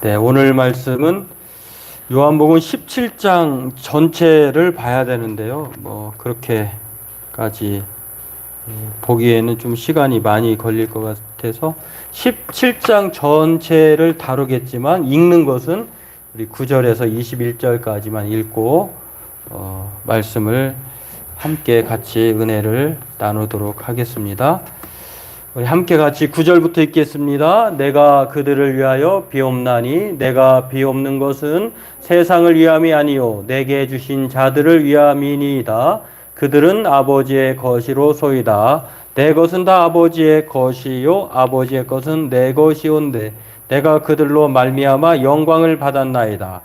네, 오늘 말씀은 요한복음 17장 전체를 봐야 되는데요. 그렇게까지 보기에는 좀 시간이 많이 걸릴 것 같아서 17장 전체를 다루겠지만 읽는 것은 우리 9절에서 21절까지만 읽고 말씀을 함께 같이 은혜를 나누도록 하겠습니다. 우리 함께 같이 9절부터 읽겠습니다. 내가 그들을 위하여 비옵나니 내가 비옵는 것은 세상을 위함이 아니요 내게 주신 자들을 위함이니이다. 그들은 아버지의 것이로소이다. 내 것은 다 아버지의 것이요 아버지의 것은 내 것이온데 내가 그들로 말미암아 영광을 받았나이다.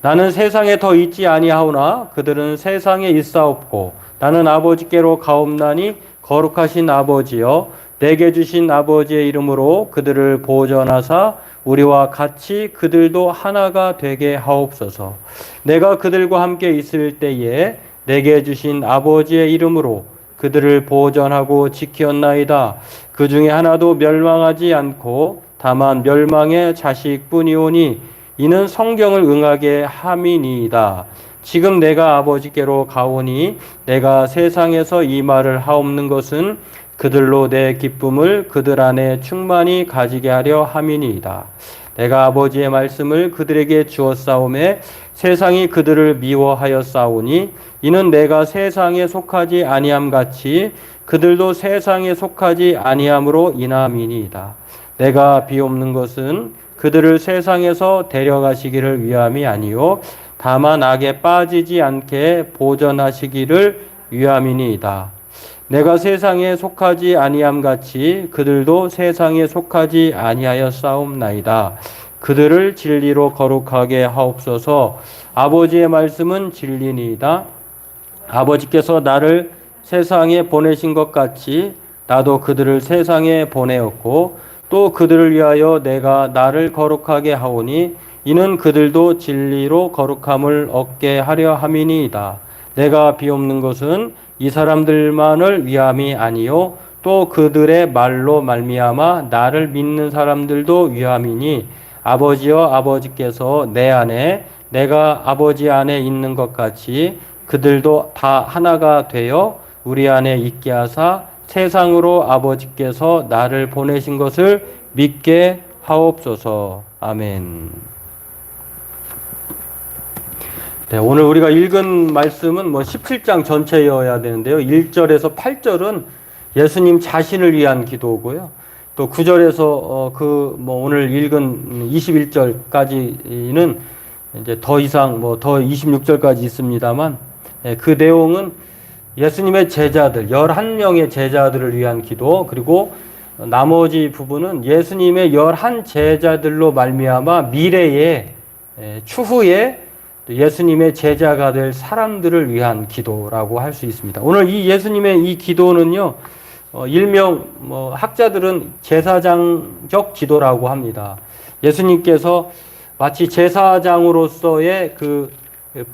나는 세상에 더 있지 아니하오나 그들은 세상에 있사옵고 나는 아버지께로 가옵나니 거룩하신 아버지여 내게 주신 아버지의 이름으로 그들을 보존하사 우리와 같이 그들도 하나가 되게 하옵소서. 내가 그들과 함께 있을 때에 내게 주신 아버지의 이름으로 그들을 보존하고 지켰나이다. 그 중에 하나도 멸망하지 않고 다만 멸망의 자식뿐이오니 이는 성경을 응하게 함이니이다. 지금 내가 아버지께로 가오니 내가 세상에서 이 말을 하옵는 것은 그들로 내 기쁨을 그들 안에 충만히 가지게 하려 함이니이다. 내가 아버지의 말씀을 그들에게 주었사오매 세상이 그들을 미워하였사오니 이는 내가 세상에 속하지 아니함 같이 그들도 세상에 속하지 아니함으로 인함이니이다. 내가 비옵는 것은 그들을 세상에서 데려가시기를 위함이 아니요 다만 악에 빠지지 않게 보전하시기를 위함이니이다. 내가 세상에 속하지 아니함 같이 그들도 세상에 속하지 아니하였사옵나이다. 그들을 진리로 거룩하게 하옵소서. 아버지의 말씀은 진리니이다. 아버지께서 나를 세상에 보내신 것 같이 나도 그들을 세상에 보내었고 또 그들을 위하여 내가 나를 거룩하게 하오니 이는 그들도 진리로 거룩함을 얻게 하려 함이니이다. 내가 비옵는 것은 이 사람들만을 위함이 아니요 또 그들의 말로 말미암아 나를 믿는 사람들도 위함이니 아버지여 아버지께서 내 안에 내가 아버지 안에 있는 것 같이 그들도 다 하나가 되어 우리 안에 있게 하사 세상으로 아버지께서 나를 보내신 것을 믿게 하옵소서. 아멘. 네, 오늘 우리가 읽은 말씀은 17장 전체여야 되는데요. 1절에서 8절은 예수님 자신을 위한 기도고요. 또 9절에서 오늘 읽은 21절까지는 이제 더 이상 더 26절까지 있습니다만 그 내용은 예수님의 제자들 11명의 제자들을 위한 기도, 그리고 나머지 부분은 예수님의 11 제자들로 말미암아 미래에 추후에 예수님의 제자가 될 사람들을 위한 기도라고 할 수 있습니다. 오늘 이 예수님의 이 기도는요, 일명 학자들은 제사장적 기도라고 합니다. 예수님께서 마치 제사장으로서의 그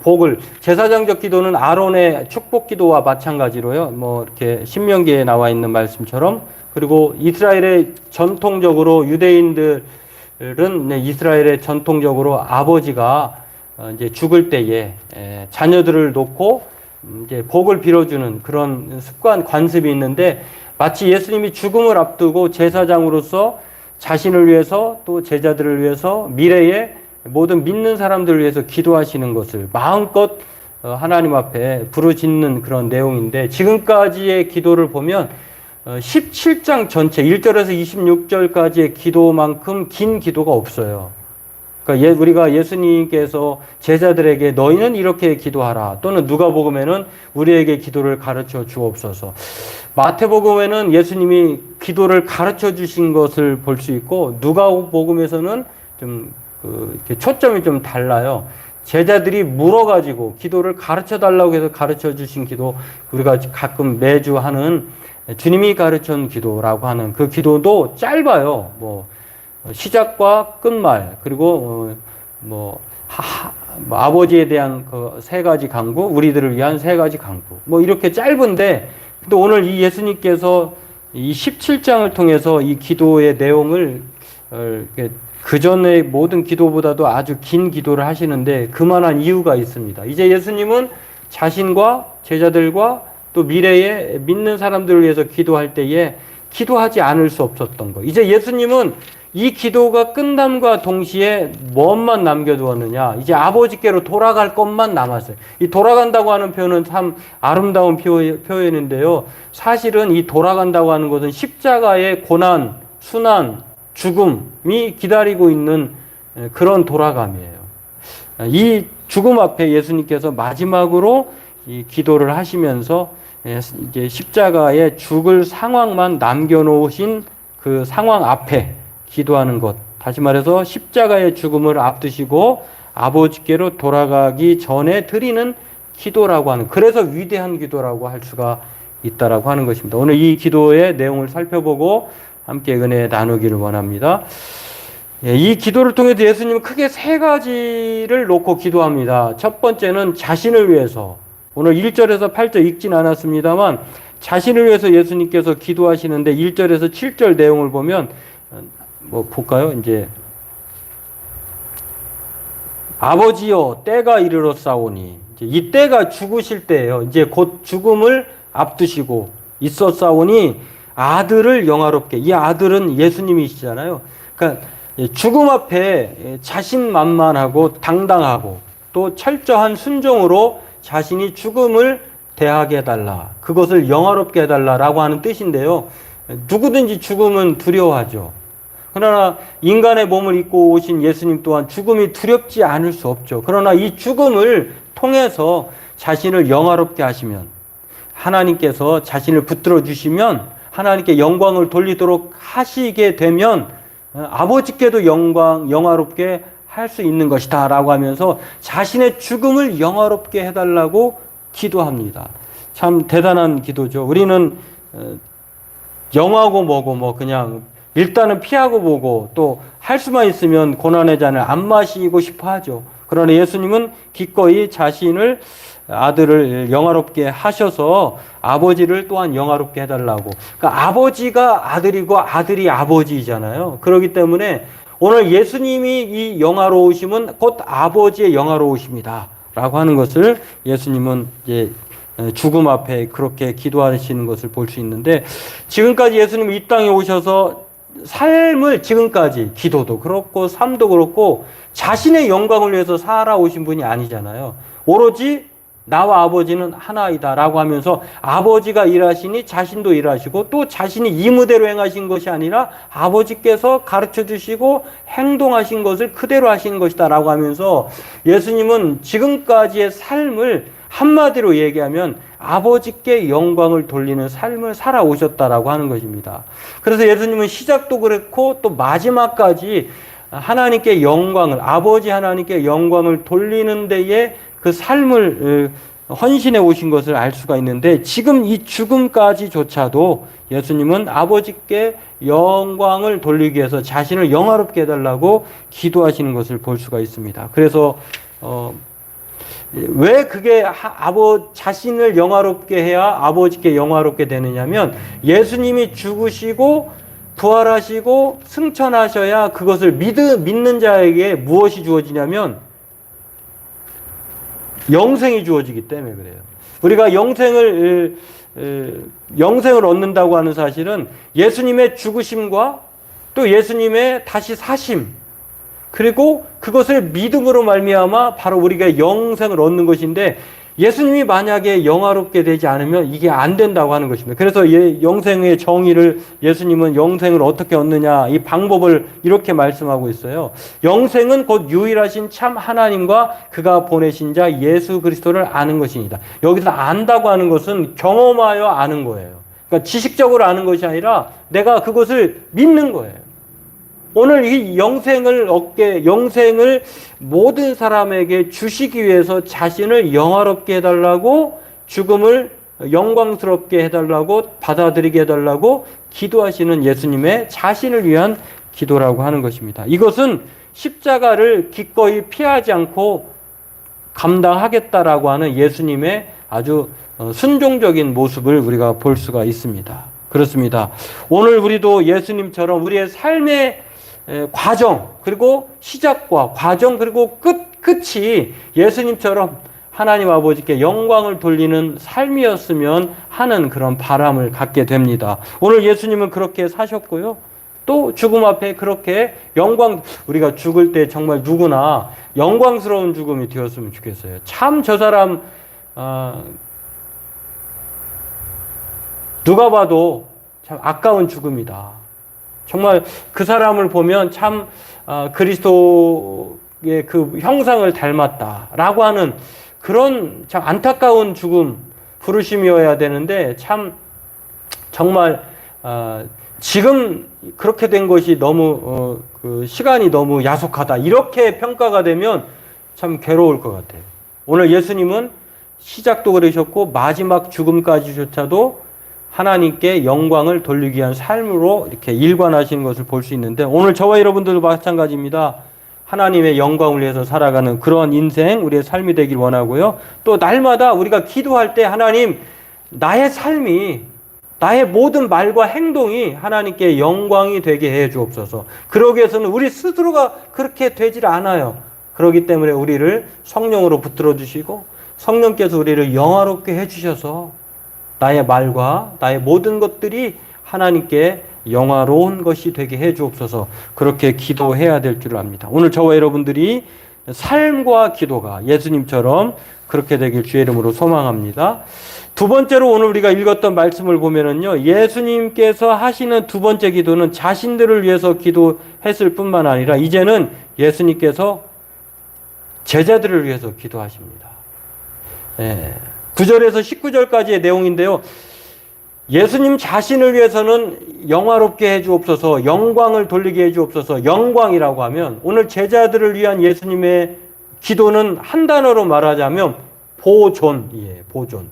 복을, 제사장적 기도는 아론의 축복 기도와 마찬가지로요, 이렇게 신명기에 나와 있는 말씀처럼, 그리고 이스라엘의 전통적으로 유대인들은 이스라엘의 전통적으로 아버지가 이제 죽을 때에 자녀들을 놓고 이제 복을 빌어주는 그런 습관, 관습이 있는데 마치 예수님이 죽음을 앞두고 제사장으로서 자신을 위해서 또 제자들을 위해서 미래에 모든 믿는 사람들을 위해서 기도하시는 것을 마음껏 하나님 앞에 부르짖는 그런 내용인데, 지금까지의 기도를 보면 17장 전체 1절에서 26절까지의 기도만큼 긴 기도가 없어요. 그러니까 우리가 예수님께서 제자들에게 너희는 이렇게 기도하라, 또는 누가복음에는 우리에게 기도를 가르쳐 주옵소서, 마태복음에는 예수님이 기도를 가르쳐 주신 것을 볼 수 있고 누가복음에서는 좀 이렇게 초점이 좀 달라요. 제자들이 물어가지고 기도를 가르쳐 달라고 해서 가르쳐 주신 기도, 우리가 가끔 매주 하는 주님이 가르쳐 준 기도라고 하는 그 기도도 짧아요. 시작과 끝말, 그리고 아버지에 대한 그 세 가지 강구, 우리들을 위한 세 가지 강구, 이렇게 짧은데, 근데 오늘 이 예수님께서 이 17장을 통해서 이 기도의 내용을 이렇게 그 전에 모든 기도보다도 아주 긴 기도를 하시는데 그만한 이유가 있습니다. 이제 예수님은 자신과 제자들과 또 미래에 믿는 사람들을 위해서 기도할 때에 기도하지 않을 수 없었던 거. 이제 예수님은 이 기도가 끝남과 동시에 뭔만 남겨두었느냐. 이제 아버지께로 돌아갈 것만 남았어요. 이 돌아간다고 하는 표현은 참 아름다운 표현인데요. 사실은 이 돌아간다고 하는 것은 십자가의 고난, 순환, 죽음이 기다리고 있는 그런 돌아감이에요. 이 죽음 앞에 예수님께서 마지막으로 이 기도를 하시면서 이제 십자가에 죽을 상황만 남겨놓으신 그 상황 앞에 기도하는 것. 다시 말해서 십자가의 죽음을 앞두시고 아버지께로 돌아가기 전에 드리는 기도라고 하는, 그래서 위대한 기도라고 할 수가 있다라고 하는 것입니다. 오늘 이 기도의 내용을 살펴보고 함께 은혜 나누기를 원합니다. 이 기도를 통해서 예수님은 크게 세 가지를 놓고 기도합니다. 첫 번째는 자신을 위해서. 오늘 1절에서 8절 읽진 않았습니다만 자신을 위해서 예수님께서 기도하시는데 1절에서 7절 내용을 보면 볼까요? 이제 아버지여 때가 이르렀사오니, 이 때가 죽으실 때예요. 이제 곧 죽음을 앞두시고 있었사오니 아들을 영화롭게. 이 아들은 예수님이시잖아요. 그러니까 죽음 앞에 자신만만하고 당당하고 또 철저한 순종으로 자신이 죽음을 대하게 해달라. 그것을 영화롭게 해달라라고 하는 뜻인데요. 누구든지 죽음은 두려워하죠. 그러나 인간의 몸을 입고 오신 예수님 또한 죽음이 두렵지 않을 수 없죠. 그러나 이 죽음을 통해서 자신을 영화롭게 하시면, 하나님께서 자신을 붙들어 주시면, 하나님께 영광을 돌리도록 하시게 되면 아버지께도 영화롭게 할 수 있는 것이다 라고 하면서 자신의 죽음을 영화롭게 해달라고 기도합니다. 참 대단한 기도죠. 우리는 영화고 뭐고 그냥 일단은 피하고 보고 또 할 수만 있으면 고난의 잔을 안 마시고 싶어 하죠. 그러나 예수님은 기꺼이 자신을, 아들을 영화롭게 하셔서 아버지를 또한 영화롭게 해달라고. 그러니까 아버지가 아들이고 아들이 아버지이잖아요. 그렇기 때문에 오늘 예수님이 이 영화로우심은 곧 아버지의 영화로우심이다 라고 하는 것을 예수님은 이제 죽음 앞에 그렇게 기도하시는 것을 볼 수 있는데, 지금까지 예수님이 이 땅에 오셔서 삶을, 지금까지 기도도 그렇고 삶도 그렇고 자신의 영광을 위해서 살아오신 분이 아니잖아요. 오로지 나와 아버지는 하나이다 라고 하면서 아버지가 일하시니 자신도 일하시고, 또 자신이 이무대로 행하신 것이 아니라 아버지께서 가르쳐 주시고 행동하신 것을 그대로 하시는 것이다 라고 하면서 예수님은 지금까지의 삶을 한마디로 얘기하면 아버지께 영광을 돌리는 삶을 살아오셨다라고 하는 것입니다. 그래서 예수님은 시작도 그렇고 또 마지막까지 하나님께 영광을, 아버지 하나님께 영광을 돌리는 데에 그 삶을 헌신해 오신 것을 알 수가 있는데, 지금 이 죽음까지조차도 예수님은 아버지께 영광을 돌리기 위해서 자신을 영화롭게 해달라고 기도하시는 것을 볼 수가 있습니다. 그래서 왜 그게 자신을 영화롭게 해야 아버지께 영화롭게 되느냐면, 예수님이 죽으시고 부활하시고 승천하셔야 그것을 믿는 자에게 무엇이 주어지냐면 영생이 주어지기 때문에 그래요. 우리가 영생을 얻는다고 하는 사실은 예수님의 죽으심과 또 예수님의 다시 사심, 그리고 그것을 믿음으로 말미암아 바로 우리가 영생을 얻는 것인데, 예수님이 만약에 영화롭게 되지 않으면 이게 안 된다고 하는 것입니다. 그래서 영생의 정의를, 예수님은 영생을 어떻게 얻느냐, 이 방법을 이렇게 말씀하고 있어요. 영생은 곧 유일하신 참 하나님과 그가 보내신 자 예수 그리스도를 아는 것입니다. 여기서 안다고 하는 것은 경험하여 아는 거예요. 그러니까 지식적으로 아는 것이 아니라 내가 그것을 믿는 거예요. 오늘 이 영생을 모든 사람에게 주시기 위해서 자신을 영화롭게 해달라고, 죽음을 영광스럽게 해달라고, 받아들이게 해달라고 기도하시는 예수님의 자신을 위한 기도라고 하는 것입니다. 이것은 십자가를 기꺼이 피하지 않고 감당하겠다라고 하는 예수님의 아주 순종적인 모습을 우리가 볼 수가 있습니다. 그렇습니다. 오늘 우리도 예수님처럼 우리의 삶의 과정, 그리고 시작과 과정, 그리고 끝이 예수님처럼 하나님 아버지께 영광을 돌리는 삶이었으면 하는 그런 바람을 갖게 됩니다. 오늘 예수님은 그렇게 사셨고요. 또 죽음 앞에 그렇게 우리가 죽을 때 정말 누구나 영광스러운 죽음이 되었으면 좋겠어요. 참 저 사람, 누가 봐도 참 아까운 죽음이다. 정말 그 사람을 보면 참 그리스도의 그 형상을 닮았다라고 하는 그런 참 안타까운 죽음 부르심이어야 되는데 참 정말 지금 그렇게 된 것이 너무 그 시간이 너무 야속하다 이렇게 평가가 되면 참 괴로울 것 같아요. 오늘 예수님은 시작도 그러셨고 마지막 죽음까지조차도 하나님께 영광을 돌리기 위한 삶으로 이렇게 일관하시는 것을 볼 수 있는데 오늘 저와 여러분들도 마찬가지입니다. 하나님의 영광을 위해서 살아가는 그런 인생 우리의 삶이 되길 원하고요. 또 날마다 우리가 기도할 때 하나님 나의 삶이 나의 모든 말과 행동이 하나님께 영광이 되게 해 주옵소서. 그러기 위해서는 우리 스스로가 그렇게 되질 않아요. 그렇기 때문에 우리를 성령으로 붙들어 주시고 성령께서 우리를 영화롭게 해 주셔서 나의 말과 나의 모든 것들이 하나님께 영화로운 것이 되게 해 주옵소서. 그렇게 기도해야 될 줄 압니다. 오늘 저와 여러분들이 삶과 기도가 예수님처럼 그렇게 되길 주의 이름으로 소망합니다. 두 번째로 오늘 우리가 읽었던 말씀을 보면은요, 예수님께서 하시는 두 번째 기도는 자신들을 위해서 기도했을 뿐만 아니라 이제는 예수님께서 제자들을 위해서 기도하십니다. 9절에서 19절까지의 내용인데요. 예수님 자신을 위해서는 영화롭게 해 주옵소서, 영광을 돌리게 해 주옵소서. 영광이라고 하면 오늘 제자들을 위한 예수님의 기도는 한 단어로 말하자면 보존이에요. 보존.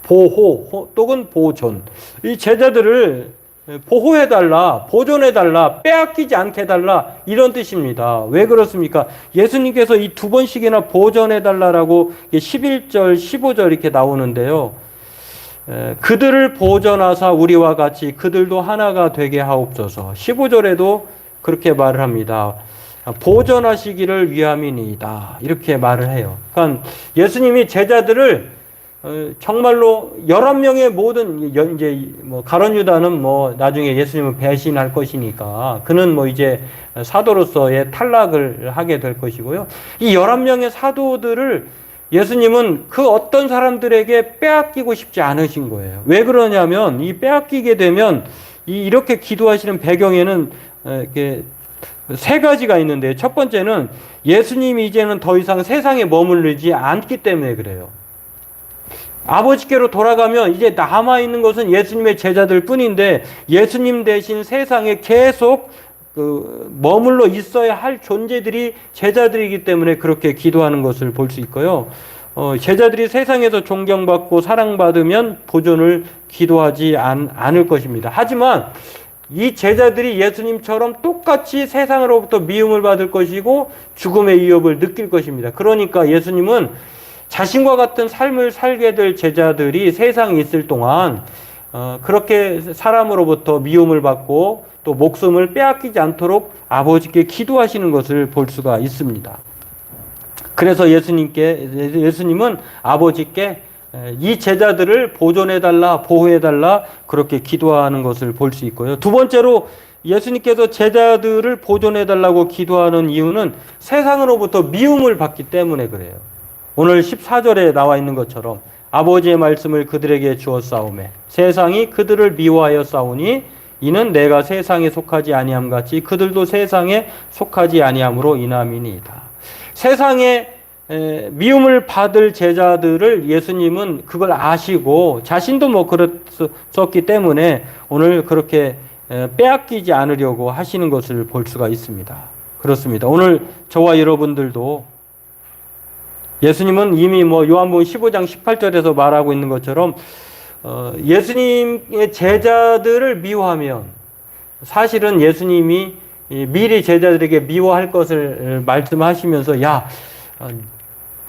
보호 또는 보존. 이 제자들을 보호해달라, 보존해달라, 빼앗기지 않게 해달라 이런 뜻입니다. 왜 그렇습니까? 예수님께서 이 두 번씩이나 보존해달라라고 11절, 15절 이렇게 나오는데요. 그들을 보존하사 우리와 같이 그들도 하나가 되게 하옵소서. 15절에도 그렇게 말을 합니다. 보존하시기를 위함이니이다. 이렇게 말을 해요. 그러니까 예수님이 제자들을 정말로 11명의 모든 이제 뭐 가룟 유다는 뭐 나중에 예수님을 배신할 것이니까 그는 뭐 이제 사도로서의 탈락을 하게 될 것이고요. 이 11명의 사도들을 예수님은 그 어떤 사람들에게 빼앗기고 싶지 않으신 거예요. 왜 그러냐면 이 빼앗기게 되면 이렇게 기도하시는 배경에는 이렇게 세 가지가 있는데 첫 번째는 예수님이 이제는 더 이상 세상에 머무르지 않기 때문에 그래요. 아버지께로 돌아가면 이제 남아있는 것은 예수님의 제자들 뿐인데 예수님 대신 세상에 계속 머물러 있어야 할 존재들이 제자들이기 때문에 그렇게 기도하는 것을 볼 수 있고요. 제자들이 세상에서 존경받고 사랑받으면 보존을 기도하지 않을 것입니다. 하지만 이 제자들이 예수님처럼 똑같이 세상으로부터 미움을 받을 것이고 죽음의 위협을 느낄 것입니다. 그러니까 예수님은 자신과 같은 삶을 살게 될 제자들이 세상에 있을 동안 그렇게 사람으로부터 미움을 받고 또 목숨을 빼앗기지 않도록 아버지께 기도하시는 것을 볼 수가 있습니다. 그래서 예수님은 아버지께 이 제자들을 보존해달라, 보호해달라 그렇게 기도하는 것을 볼 수 있고요. 두 번째로 예수님께서 제자들을 보존해달라고 기도하는 이유는 세상으로부터 미움을 받기 때문에 그래요. 오늘 14절에 나와 있는 것처럼 아버지의 말씀을 그들에게 주었사오매 세상이 그들을 미워하여 싸우니 이는 내가 세상에 속하지 아니함 같이 그들도 세상에 속하지 아니함으로 인함이니이다. 세상에 미움을 받을 제자들을 예수님은 그걸 아시고 자신도 뭐 그랬었기 때문에 오늘 그렇게 빼앗기지 않으려고 하시는 것을 볼 수가 있습니다. 그렇습니다. 오늘 저와 여러분들도 예수님은 이미 뭐 요한복음 15장 18절에서 말하고 있는 것처럼 예수님의 제자들을 미워하면 사실은 예수님이 미리 제자들에게 미워할 것을 말씀하시면서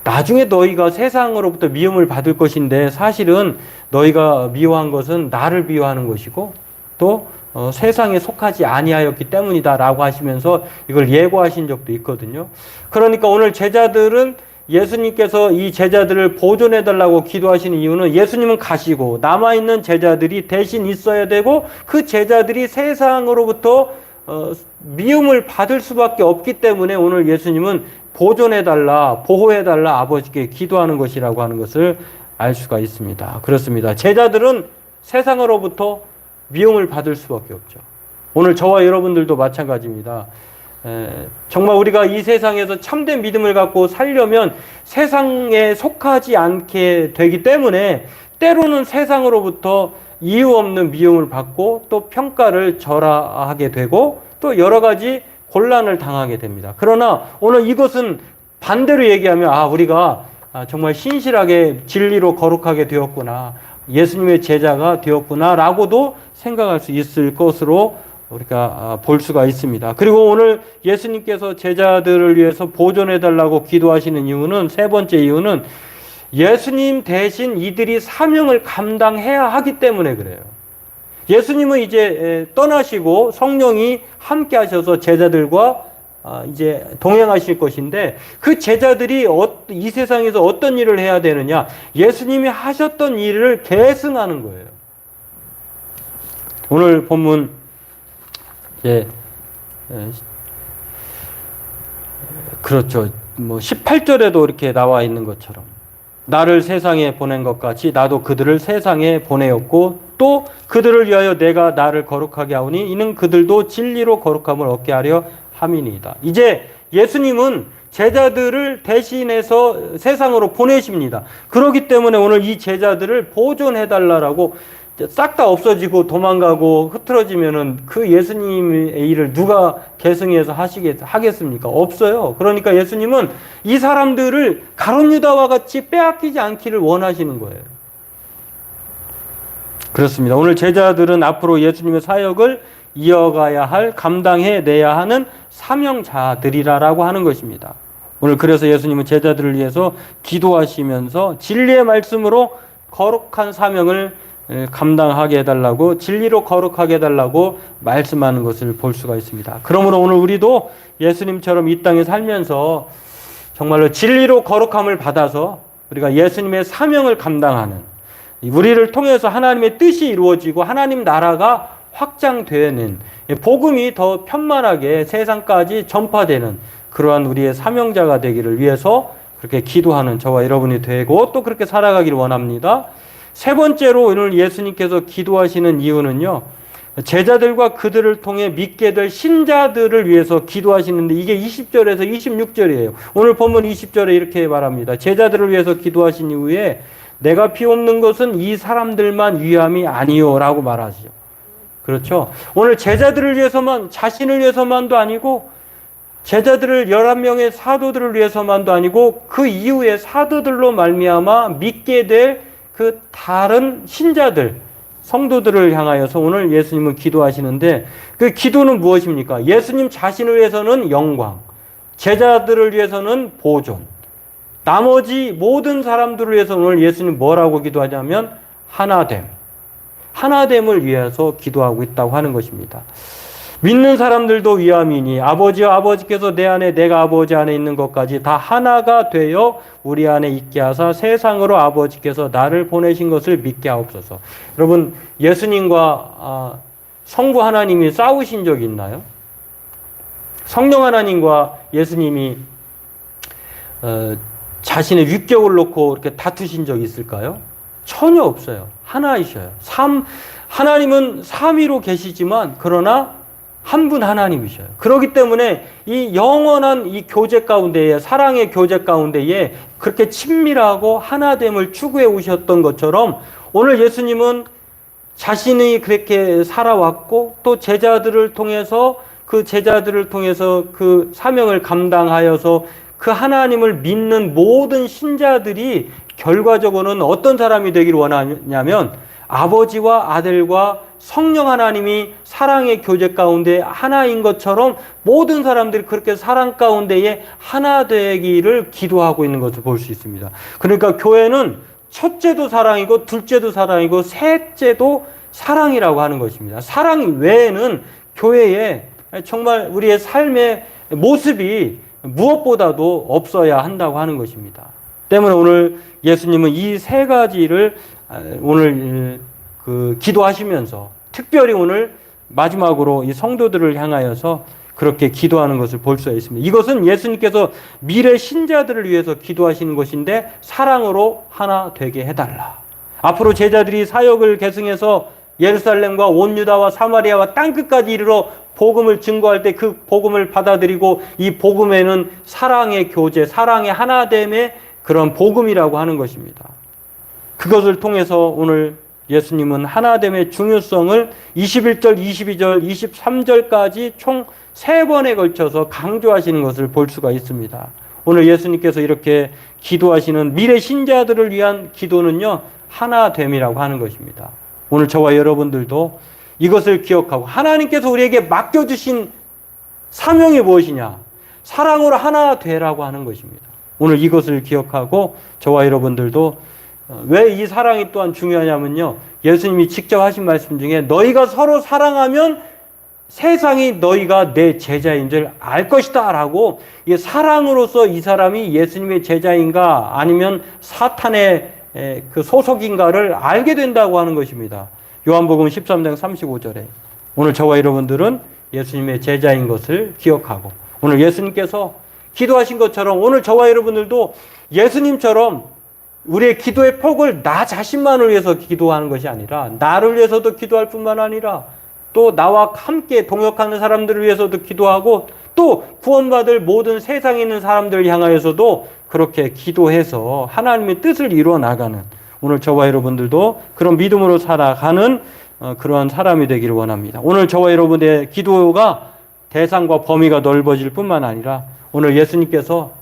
나중에 너희가 세상으로부터 미움을 받을 것인데 사실은 너희가 미워한 것은 나를 미워하는 것이고 또 세상에 속하지 아니하였기 때문이다라고 하시면서 이걸 예고하신 적도 있거든요. 그러니까 오늘 제자들은 예수님께서 이 제자들을 보존해달라고 기도하시는 이유는 예수님은 가시고 남아있는 제자들이 대신 있어야 되고 그 제자들이 세상으로부터 미움을 받을 수밖에 없기 때문에 오늘 예수님은 보존해달라, 보호해달라 아버지께 기도하는 것이라고 하는 것을 알 수가 있습니다. 그렇습니다. 제자들은 세상으로부터 미움을 받을 수밖에 없죠. 오늘 저와 여러분들도 마찬가지입니다. 정말 우리가 이 세상에서 참된 믿음을 갖고 살려면 세상에 속하지 않게 되기 때문에 때로는 세상으로부터 이유 없는 미움을 받고 또 평가를 절하하게 되고 또 여러 가지 곤란을 당하게 됩니다. 그러나 오늘 이것은 반대로 얘기하면 우리가 정말 신실하게 진리로 거룩하게 되었구나, 예수님의 제자가 되었구나 라고도 생각할 수 있을 것으로 우리가 볼 수가 있습니다. 그리고 오늘 예수님께서 제자들을 위해서 보존해달라고 기도하시는 이유는, 세 번째 이유는 예수님 대신 이들이 사명을 감당해야 하기 때문에 그래요. 예수님은 이제 떠나시고 성령이 함께 하셔서 제자들과 이제 동행하실 것인데 그 제자들이 이 세상에서 어떤 일을 해야 되느냐? 예수님이 하셨던 일을 계승하는 거예요. 오늘 본문 그렇죠. 18절에도 이렇게 나와 있는 것처럼 나를 세상에 보낸 것 같이 나도 그들을 세상에 보내었고 또 그들을 위하여 내가 나를 거룩하게 하오니 이는 그들도 진리로 거룩함을 얻게 하려 함이니이다. 이제 예수님은 제자들을 대신해서 세상으로 보내십니다. 그렇기 때문에 오늘 이 제자들을 보존해달라고 싹 다 없어지고 도망가고 흐트러지면은 그 예수님의 일을 누가 계승해서 하겠습니까? 없어요. 그러니까 예수님은 이 사람들을 가룟 유다와 같이 빼앗기지 않기를 원하시는 거예요. 그렇습니다. 오늘 제자들은 앞으로 예수님의 사역을 이어가야 할, 감당해내야 하는 사명자들이라고 하는 것입니다. 오늘 그래서 예수님은 제자들을 위해서 기도하시면서 진리의 말씀으로 거룩한 사명을 감당하게 해달라고, 진리로 거룩하게 해달라고 말씀하는 것을 볼 수가 있습니다. 그러므로 오늘 우리도 예수님처럼 이 땅에 살면서 정말로 진리로 거룩함을 받아서 우리가 예수님의 사명을 감당하는, 우리를 통해서 하나님의 뜻이 이루어지고 하나님 나라가 확장되는, 복음이 더 편만하게 세상까지 전파되는 그러한 우리의 사명자가 되기를 위해서 그렇게 기도하는 저와 여러분이 되고 또 그렇게 살아가기를 원합니다. 세 번째로 오늘 예수님께서 기도하시는 이유는요, 제자들과 그들을 통해 믿게 될 신자들을 위해서 기도하시는데 이게 20절에서 26절이에요. 오늘 본문 20절에 이렇게 말합니다. 제자들을 위해서 기도하신 이후에 내가 피없는 것은 이 사람들만 위함이 아니요 라고 말하시죠. 그렇죠. 오늘 제자들을 위해서만, 자신을 위해서만도 아니고 제자들을 11명의 사도들을 위해서만도 아니고 그 이후에 사도들로 말미암아 믿게 될 그 다른 신자들, 성도들을 향하여서 오늘 예수님은 기도하시는데 그 기도는 무엇입니까? 예수님 자신을 위해서는 영광, 제자들을 위해서는 보존, 나머지 모든 사람들을 위해서 오늘 예수님 뭐라고 기도하냐면 하나됨, 하나됨을 위해서 기도하고 있다고 하는 것입니다. 믿는 사람들도 위함이니 아버지와 아버지께서 내 안에 내가 아버지 안에 있는 것까지 다 하나가 되어 우리 안에 있게 하사 세상으로 아버지께서 나를 보내신 것을 믿게 하옵소서. 여러분, 예수님과 성부 하나님이 싸우신 적이 있나요? 성령 하나님과 예수님이 자신의 위격을 놓고 이렇게 다투신 적이 있을까요? 전혀 없어요. 하나이셔요. 하나님은 삼위로 계시지만 그러나 한 분 하나님이셔요. 그렇기 때문에 이 영원한 이 교제 가운데에, 사랑의 교제 가운데에 그렇게 친밀하고 하나됨을 추구해 오셨던 것처럼 오늘 예수님은 자신이 그렇게 살아왔고 또 제자들을 통해서 그 사명을 감당하여서 그 하나님을 믿는 모든 신자들이 결과적으로는 어떤 사람이 되기를 원하냐면 아버지와 아들과 성령 하나님이 사랑의 교제 가운데 하나인 것처럼 모든 사람들이 그렇게 사랑 가운데에 하나 되기를 기도하고 있는 것을 볼 수 있습니다. 그러니까 교회는 첫째도 사랑이고 둘째도 사랑이고 셋째도 사랑이라고 하는 것입니다. 사랑 외에는 교회에 정말 우리의 삶의 모습이 무엇보다도 없어야 한다고 하는 것입니다. 때문에 오늘 예수님은 이 세 가지를 오늘 기도하시면서 특별히 오늘 마지막으로 이 성도들을 향하여서 그렇게 기도하는 것을 볼 수 있습니다. 이것은 예수님께서 미래 신자들을 위해서 기도하시는 것인데 사랑으로 하나 되게 해달라. 앞으로 제자들이 사역을 계승해서 예루살렘과 온 유다와 사마리아와 땅끝까지 이르러 복음을 증거할 때 그 복음을 받아들이고 이 복음에는 사랑의 교제, 사랑의 하나됨의 그런 복음이라고 하는 것입니다. 그것을 통해서 오늘 예수님은 하나됨의 중요성을 21절, 22절, 23절까지 총 3번에 걸쳐서 강조하시는 것을 볼 수가 있습니다. 오늘 예수님께서 이렇게 기도하시는 미래 신자들을 위한 기도는요, 하나됨이라고 하는 것입니다. 오늘 저와 여러분들도 이것을 기억하고 하나님께서 우리에게 맡겨주신 사명이 무엇이냐? 사랑으로 하나 되라고 하는 것입니다. 오늘 이것을 기억하고 저와 여러분들도 왜 이 사랑이 또한 중요하냐면요. 예수님이 직접 하신 말씀 중에 너희가 서로 사랑하면 세상이 너희가 내 제자인 줄 알 것이다 라고 이 사랑으로서 이 사람이 예수님의 제자인가 아니면 사탄의 그 소속인가를 알게 된다고 하는 것입니다. 요한복음 13장 35절에 오늘 저와 여러분들은 예수님의 제자인 것을 기억하고 오늘 예수님께서 기도하신 것처럼 오늘 저와 여러분들도 예수님처럼 우리의 기도의 폭을 나 자신만을 위해서 기도하는 것이 아니라 나를 위해서도 기도할 뿐만 아니라 또 나와 함께 동역하는 사람들을 위해서도 기도하고 또 구원받을 모든 세상에 있는 사람들을 향하여서도 그렇게 기도해서 하나님의 뜻을 이루어 나가는 오늘 저와 여러분들도 그런 믿음으로 살아가는 그러한 사람이 되기를 원합니다. 오늘 저와 여러분의 기도가 대상과 범위가 넓어질 뿐만 아니라 오늘 예수님께서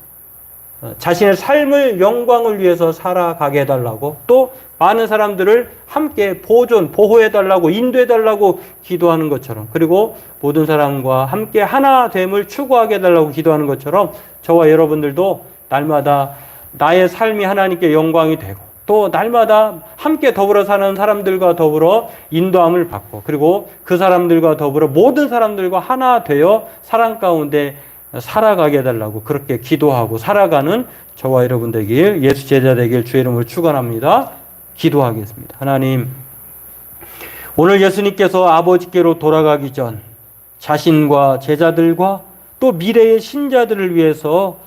자신의 삶을 영광을 위해서 살아가게 해달라고 또 많은 사람들을 함께 보호해달라고 인도해달라고 기도하는 것처럼 그리고 모든 사람과 함께 하나됨을 추구하게 해달라고 기도하는 것처럼 저와 여러분들도 날마다 나의 삶이 하나님께 영광이 되고 또 날마다 함께 더불어 사는 사람들과 더불어 인도함을 받고 그리고 그 사람들과 더불어 모든 사람들과 하나 되어 사랑 가운데 살아가게 해달라고 그렇게 기도하고 살아가는 저와 여러분 되길 예수 제자 되길 주의 이름으로 축원합니다. 기도하겠습니다. 하나님 오늘 예수님께서 아버지께로 돌아가기 전 자신과 제자들과 또 미래의 신자들을 위해서